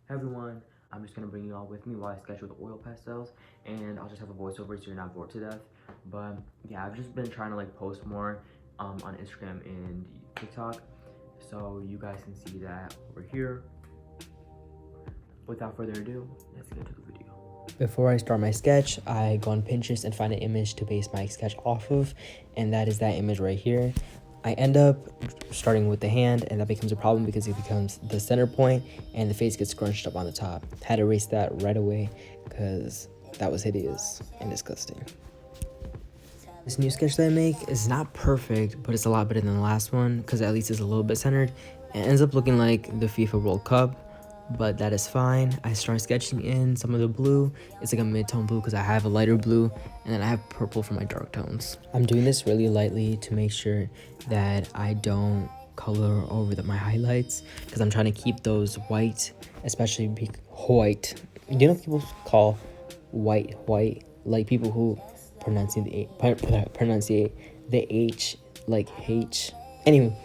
Hey everyone, I'm just gonna bring you all with me while I sketch with oil pastels, and I'll just have a voiceover so you're not bored to death. But yeah, I've just been trying to like post more on Instagram and TikTok, so you guys can see that over here. Without further ado, let's get to the video. Before I start my sketch, I go on Pinterest and find an image to base my sketch off of, and that is that image right here. I end up starting with the hand, and that becomes a problem because it becomes the center point and the face gets scrunched up on the top. Had to erase that right away because that was hideous and disgusting. This new sketch that I make is not perfect, but it's a lot better than the last one because at least it's a little bit centered. It ends up looking like the FIFA World Cup, but that is fine. I start sketching in some of the blue. It's like a mid-tone blue because I have a lighter blue, and then I have purple for my dark tones. I'm doing this really lightly to make sure that I don't color over my highlights because I'm trying to keep those white, especially white. You know, people call white, like people who pronunciate the H like H. Anyway,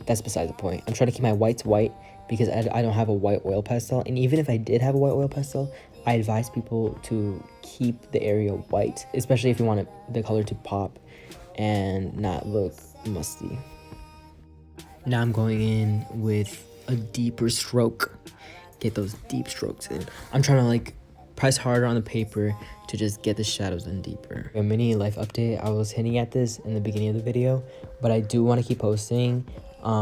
that's beside the point. I'm trying to keep my whites white because I don't have a white oil pastel, and even if I did have a white oil pastel, I advise people to keep the area white, especially if you want the color to pop and not look musty. Now I'm going in with a deeper stroke. Get those deep strokes in. I'm trying to like press harder on the paper to just get the shadows in deeper. A mini life update. I was hinting at this in the beginning of the video, but I do want to keep posting.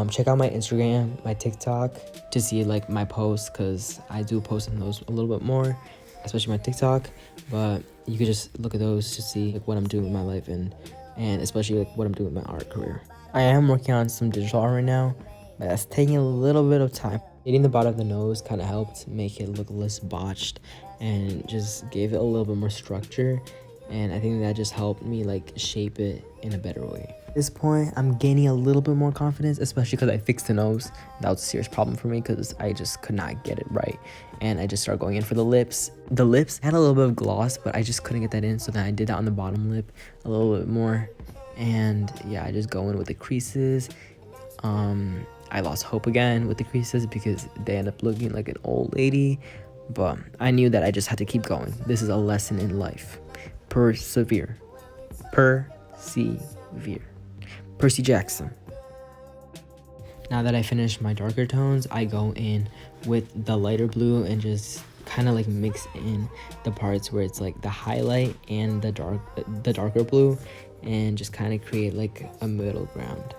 Check out my Instagram, my TikTok to see like my posts, because I do post on those a little bit more, especially my TikTok. But you could just look at those to see like what I'm doing with my life and especially like what I'm doing with my art career. I am working on some digital art right now, but that's taking a little bit of time. Hitting the bottom of the nose kind of helped make it look less botched and just gave it a little bit more structure, and I think that just helped me like shape it in a better way. At this point, I'm gaining a little bit more confidence, especially because I fixed the nose. That was a serious problem for me because I just could not get it right, and I just started going in for the lips. The lips had a little bit of gloss, but I just couldn't get that in, so then I did that on the bottom lip a little bit more, and yeah, I just go in with the creases. I lost hope again with the creases because they end up looking like an old lady, but I knew that I just had to keep going. This is a lesson in life. Persevere. Persevere. Percy Jackson. Now that I finished my darker tones, I go in with the lighter blue and just kind of like mix in the parts where it's like the highlight and the darker blue, and just kind of create like a middle ground.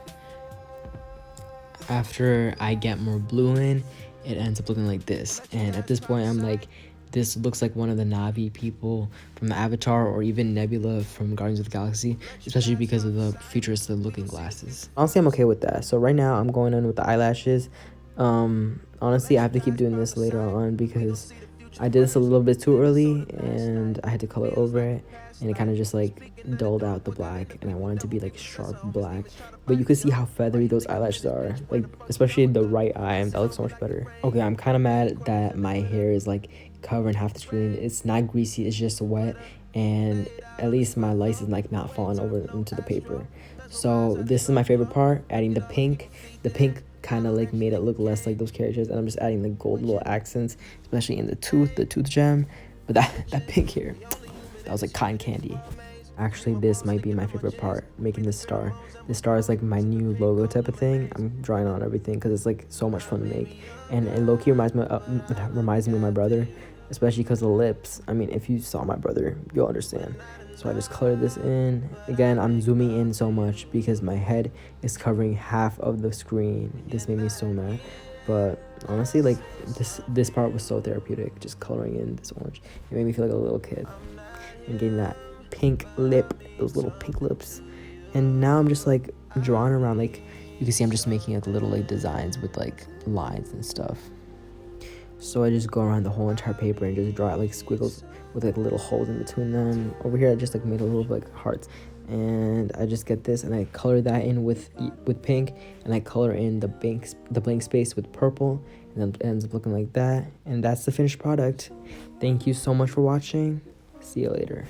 After I get more blue in, it ends up looking like this, and at this point I'm like, this looks like one of the Na'vi people from the Avatar, or even Nebula from Guardians of the Galaxy, especially because of the futuristic looking glasses. Honestly, I'm okay with that. So right now I'm going in with the eyelashes. Honestly, I have to keep doing this later on because I did this a little bit too early and I had to color over it, and it kind of just like dulled out the black, and I wanted to be like sharp black. But you can see how feathery those eyelashes are, like especially the right eye. That looks so much better. Okay, I'm kind of mad that my hair is like covering half the screen. It's not greasy, it's just wet, and at least my lice is like not falling over into the paper. So this is my favorite part, adding the pink. The pink kind of like made it look less like those characters, and I'm just adding the gold little accents, especially in the tooth gem. But that pink here, that was like cotton candy. Actually, this might be my favorite part, making this star. This star is like my new logo type of thing. I'm drawing on everything because it's like so much fun to make, and it low-key reminds me of my brother, especially because of the lips. I mean, if you saw my brother, you'll understand. So I just colored this in. Again, I'm zooming in so much because my head is covering half of the screen. This made me so mad, but honestly, like this part was so therapeutic, just coloring in this orange. It made me feel like a little kid and getting that pink lip, those little pink lips. And now I'm just like drawing around, like you can see I'm just making like little like designs with like lines and stuff. So I just go around the whole entire paper and just draw out like squiggles with like little holes in between them. Over here I just like made a little like hearts, and I just get this and I color that in with pink, and I color in the blank space with purple, and then it ends up looking like that. And that's the finished product. Thank you so much for watching. See you later.